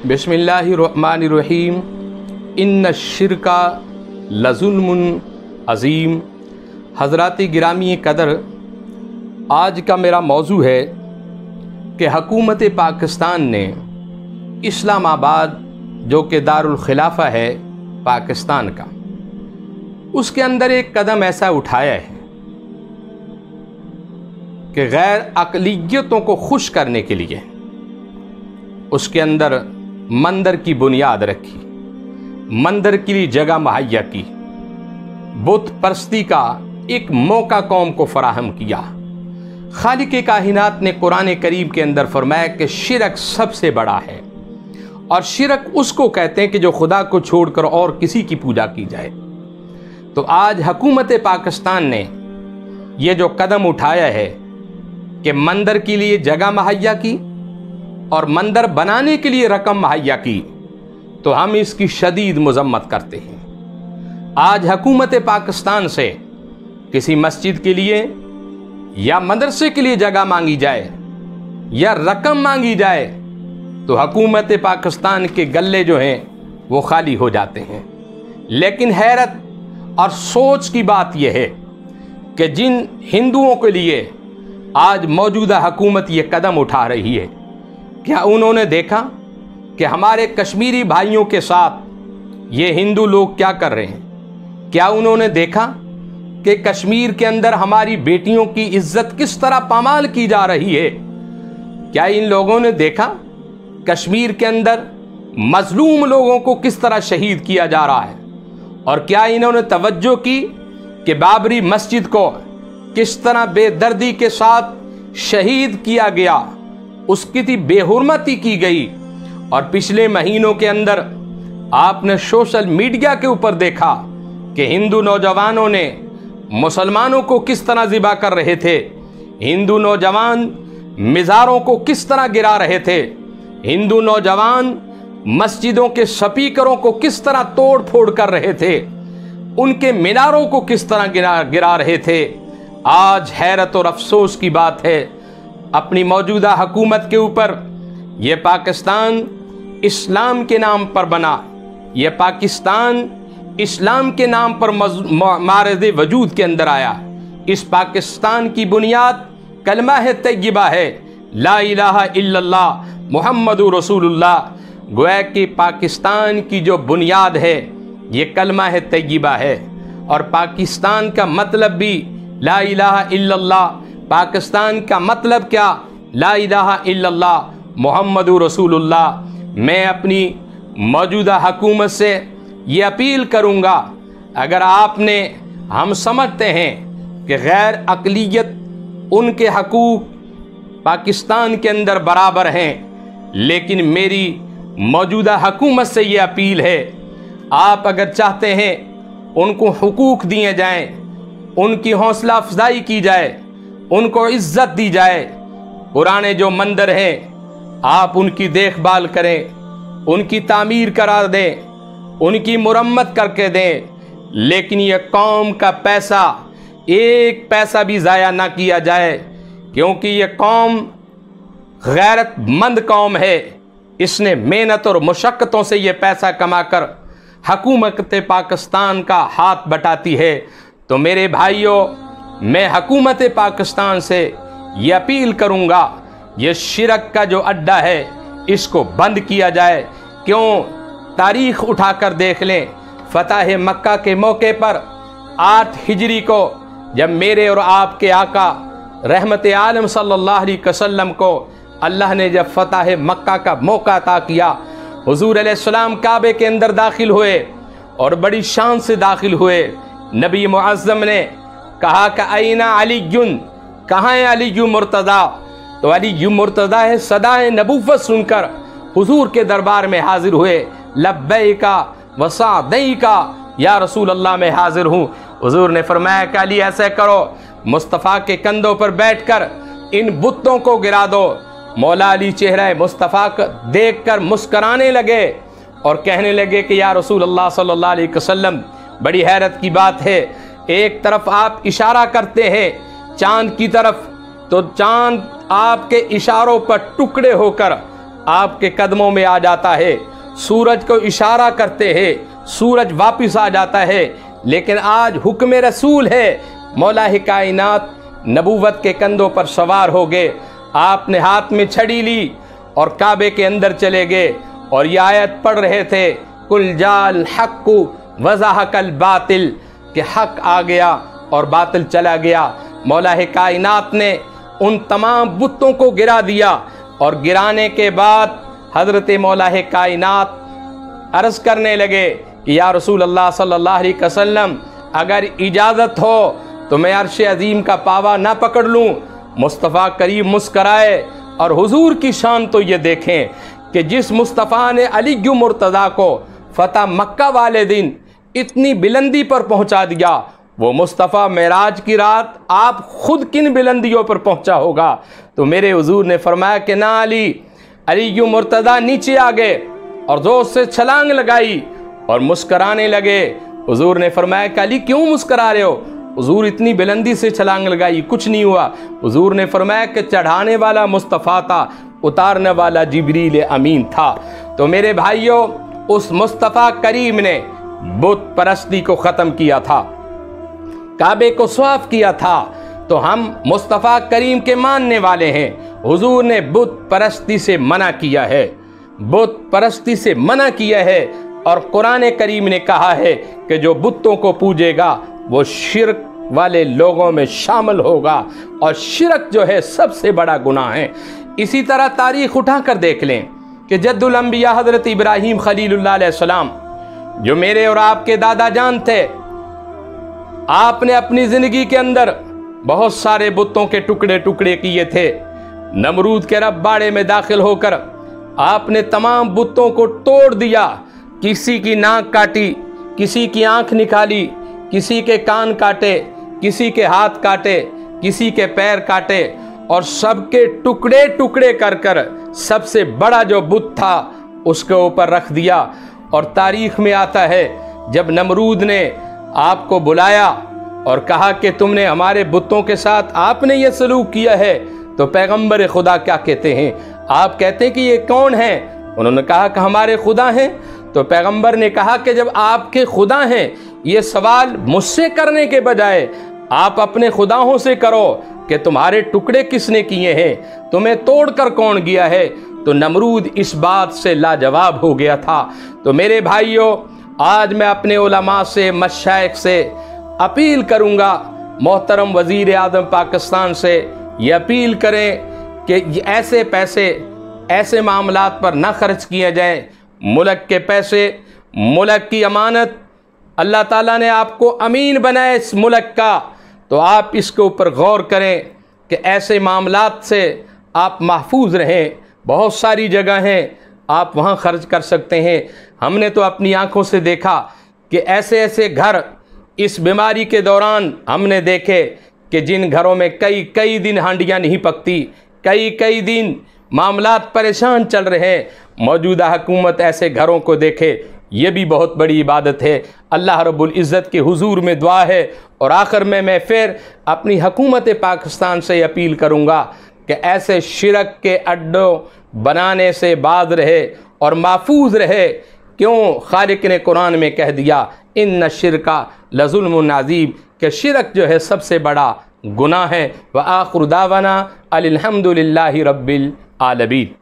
बिस्मिल्लाहिर्रहमानिर्रहीम। इन्न शिरका लज़ुल्मुन अज़ीम। हज़रात गिरामी कदर, आज का मेरा मौजू है कि हुकूमत पाकिस्तान ने इस्लामाबाद, जो कि दारुल खिलाफा है पाकिस्तान का, उसके अंदर एक कदम ऐसा उठाया है कि गैर अक़लियतों को खुश करने के लिए उसके अंदर मंदिर की बुनियाद रखी, मंदिर के लिए जगह मुहैया की, बुत परस्ती का एक मौका कौम को फराहम किया। खालिक काहिनात ने कुरान करीम के अंदर फरमाया कि शिरक सबसे बड़ा है, और शिरक उसको कहते हैं कि जो खुदा को छोड़कर और किसी की पूजा की जाए। तो आज हुकूमत पाकिस्तान ने ये जो कदम उठाया है कि मंदिर के लिए जगह मुहैया की और मंदिर बनाने के लिए रकम मुहैया की, तो हम इसकी शदीद मजम्मत करते हैं। आज हुकूमत पाकिस्तान से किसी मस्जिद के लिए या मदरसे के लिए जगह मांगी जाए या रकम मांगी जाए तो हुकूमत पाकिस्तान के गल्ले जो हैं वो खाली हो जाते हैं। लेकिन हैरत और सोच की बात यह है कि जिन हिंदुओं के लिए आज मौजूदा हुकूमत ये कदम उठा रही है, क्या उन्होंने देखा कि हमारे कश्मीरी भाइयों के साथ ये हिंदू लोग क्या कर रहे हैं? क्या उन्होंने देखा कि कश्मीर के अंदर हमारी बेटियों की इज्जत किस तरह पामाल की जा रही है? क्या इन लोगों ने देखा कश्मीर के अंदर मजलूम लोगों को किस तरह शहीद किया जा रहा है? और क्या इन्होंने तवज्जो की कि बाबरी मस्जिद को किस तरह बेदर्दी के साथ शहीद किया गया, उसकी बेहुरमती की गई? और पिछले महीनों के अंदर आपने सोशल मीडिया के ऊपर देखा कि हिंदू नौजवानों ने मुसलमानों को किस तरह ज़िबा कर रहे थे, हिंदू नौजवान मिज़ारों को किस तरह गिरा रहे थे, हिंदू नौजवान मस्जिदों के स्पीकरों को किस तरह तोड़ फोड़ कर रहे थे, उनके मीनारों को किस तरह गिरा रहे थे। आज हैरत और अफसोस की बात है, अपनी मौजूदा हुकूमत के ऊपर ये पाकिस्तान इस्लाम के नाम पर बना, ये पाकिस्तान इस्लाम के नाम पर मारज़ वजूद के अंदर आया। इस पाकिस्तान की बुनियाद कलमा है तय्यबा है, ला इलाहा इल्लल्लाह मुहम्मदुर रसूलुल्लाह। गोया कि पाकिस्तान की जो बुनियाद है ये कलमा है तय्यबा है, और पाकिस्तान का मतलब भी ला इलाहा इल्लल्लाह। पाकिस्तान का मतलब क्या? ला इलाहा इल्लल्लाह मुहम्मदुर रसूलुल्लाह। मैं अपनी मौजूदा हुकूमत से ये अपील करूँगा, अगर आपने, हम समझते हैं कि गैर अक़लियत उनके हकूक़ पाकिस्तान के अंदर बराबर हैं, लेकिन मेरी मौजूदा हुकूमत से ये अपील है, आप अगर चाहते हैं उनको हुकूक़ दिए जाएं, उनकी हौसला अफजाई की जाए, उनको इज्जत दी जाए, पुराने जो मंदिर हैं आप उनकी देखभाल करें, उनकी तामीर करा दें, उनकी मुरम्मत करके दें, लेकिन ये कौम का पैसा, एक पैसा भी ज़ाया ना किया जाए, क्योंकि ये कौम गैरतमंद कौम है। इसने मेहनत और मुशक्क़तों से ये पैसा कमाकर हुकूमत पाकिस्तान का हाथ बटाती है। तो मेरे भाइयों, मैं हुकूमत पाकिस्तान से ये अपील करूँगा, ये शिरक का जो अड्डा है इसको बंद किया जाए। क्यों? तारीख़ उठाकर देख लें, फ़तह मक्का के मौके पर 8 हिजरी को जब मेरे और आपके आका रहमत आलम सल्लल्लाहु अलैहि वसल्लम को अल्लाह ने जब फ़तह मक्का का मौका अता किया, हुज़ूर अलैहिस्सलाम काबे के अंदर दाखिल हुए और बड़ी शान से दाखिल हुए। नबी मुअज़्ज़म ने कहा कि अयना अलीयुन, कहाँ है अली मुर्तज़ा? तो अली मुर्तज़ा है। सदाए नबूवत सुनकर हुज़ूर के दरबार में हाजिर हुए। लब्बैका व सअदैका या रसूल अल्लाह, मैं हाजिर हूँ। हुज़ूर ने फरमाया कि अली ऐसे करो, मुस्तफ़ा के कंधों पर बैठकर इन बुतों को गिरा दो। मौला अली चेहरा मुस्तफ़ा देख कर मुस्कराने लगे और कहने लगे कि या रसूल अल्लाह सल्लल्लाहु अलैहि वसल्लम, बड़ी हैरत की बात है, एक तरफ आप इशारा करते हैं चाँद की तरफ, तो चाँद आपके इशारों पर टुकड़े होकर आपके कदमों में आ जाता है, सूरज को इशारा करते हैं, सूरज वापस आ जाता है। लेकिन आज हुक्म रसूल है, मौला कायनात नबूवत के कंधों पर सवार हो गए। आपने हाथ में छड़ी ली और काबे के अंदर चले गए और ये आयत पढ़ रहे थे, कुल जाल हक्कु वज़ाहकल बातिल, कि हक आ गया और बातिल चला गया। मौला कायनात ने उन तमाम बुतों को गिरा दिया और गिराने के बाद हज़रत मौला कायनात अर्ज़ करने लगे कि या रसूल अल्लाह सल्लल्लाहु अलैहि वसल्लम, अगर इजाज़त हो तो मैं अर्श अज़ीम का पावा ना पकड़ लूँ। मुस्तफ़ा करीम मुस्कराए और हुजूर की शान तो ये देखें कि जिस मुस्तफ़ा ने अली मुर्तज़ा को फ़तह मक्का वाले दिन इतनी बुलंदी पर पहुंचा दिया, वो मुस्तफ़ा मेराज की रात आप खुद किन बुलंदियों पर पहुंचा होगा। तो मेरे हुजूर ने फरमाया कि ना अली मुर्तज़ा नीचे आ गए और जोर से छलांग लगाई और मुस्कराने लगे। हुजूर ने फरमाया कि अली क्यों मुस्करा रहे हो? हुजूर इतनी बुलंदी से छलांग लगाई, कुछ नहीं हुआ। हुजूर ने फरमाया कि चढ़ाने वाला मुस्तफ़ा था, उतारने वाला जिब्रील अमीन था। तो मेरे भाइयों, उस मुस्तफ़ा करीम ने बुत परस्ती को ख़त्म किया था, काबे को साफ किया था। तो हम मुस्तफ़ा करीम के मानने वाले हैं। हुजूर ने बुत परस्ती से मना किया है, बुत परस्ती से मना किया है। और कुरान करीम ने कहा है कि जो बुतों को पूजेगा वो शिरक वाले लोगों में शामिल होगा, और शिरक जो है सबसे बड़ा गुनाह है। इसी तरह तारीख़ उठा कर देख लें कि जद्दुल अंबिया हज़रत इब्राहीम खलीलुल्लाह अलैहिस्सलाम, जो मेरे और आपके दादा जान थे, आपने अपनी ज़िंदगी के अंदर बहुत सारे बुतों के टुकड़े टुकड़े किए थे। नमरूद के रबाड़े में दाखिल होकर आपने तमाम बुतों को तोड़ दिया। किसी की नाक काटी, किसी की आंख निकाली, किसी के कान काटे, किसी के हाथ काटे, किसी के पैर काटे, और सबके टुकड़े टुकड़े कर कर सबसे बड़ा जो बुत था उसके ऊपर रख दिया। और तारीख में आता है जब नमरूद ने आपको बुलाया और कहा कि तुमने हमारे बुतों के साथ आपने ये सलूक किया है, तो पैगंबर खुदा क्या कहते हैं? आप कहते हैं कि ये कौन है? उन्होंने कहा कि हमारे खुदा हैं। तो पैगंबर ने कहा कि जब आपके खुदा हैं, ये सवाल मुझसे करने के बजाय आप अपने खुदाओं से करो कि तुम्हारे टुकड़े किसने किए हैं, तुम्हें तोड़कर कौन गया है। तो नमरूद इस बात से लाजवाब हो गया था। तो मेरे भाइयों, आज मैं अपने उलमा से, मशाइख से अपील करूंगा, मोहतरम वज़ीर आज़म पाकिस्तान से ये अपील करें कि ऐसे पैसे ऐसे मामलात पर ना खर्च किए जाएं। मुल्क के पैसे, मुल्क की अमानत, अल्लाह ताला ने आपको अमीन बनाया इस मुल्क का, तो आप इसके ऊपर गौर करें कि ऐसे मामलात से आप महफूज रहें। बहुत सारी जगह हैं आप वहाँ खर्च कर सकते हैं। हमने तो अपनी आँखों से देखा कि ऐसे ऐसे घर इस बीमारी के दौरान हमने देखे कि जिन घरों में कई कई दिन हांडियाँ नहीं पकती, कई कई दिन मामलात परेशान चल रहे हैं। मौजूदा हुकूमत ऐसे घरों को देखे, ये भी बहुत बड़ी इबादत है। अल्लाह रब्बुल इज़्ज़त के हुजूर में दुआ है। और आखिर में मैं फिर अपनी हुकूमत पाकिस्तान से अपील करूँगा कि ऐसे शिरक के अड्डों बनाने से बाज रहे और महफूज रहे। क्यों? खालिक ने कुरान में कह दिया, इन्न शिरका लज़ुल्मुन अज़ीम, कि शिरक जो है सबसे बड़ा गुनाह है। व आखिरु दावाना अनिल हम्दुलिल्लाहि रब्बिल आलमीन।